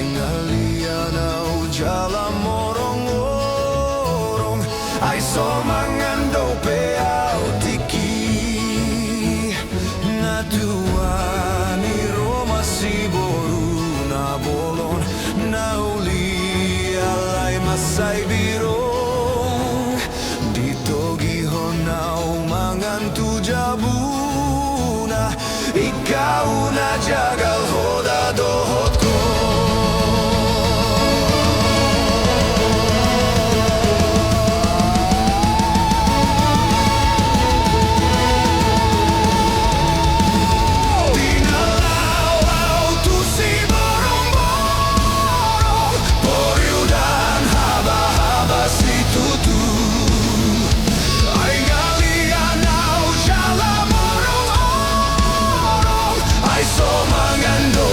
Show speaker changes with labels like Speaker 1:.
Speaker 1: Ay ngalianaw jala morong-orong Ay somangando peao tiki Natua ni Roma si boru na bolon Na uli alay masay birong Dito gihon na umangan tu jabuna Ikaw na jagal hoda dohot ko Somangando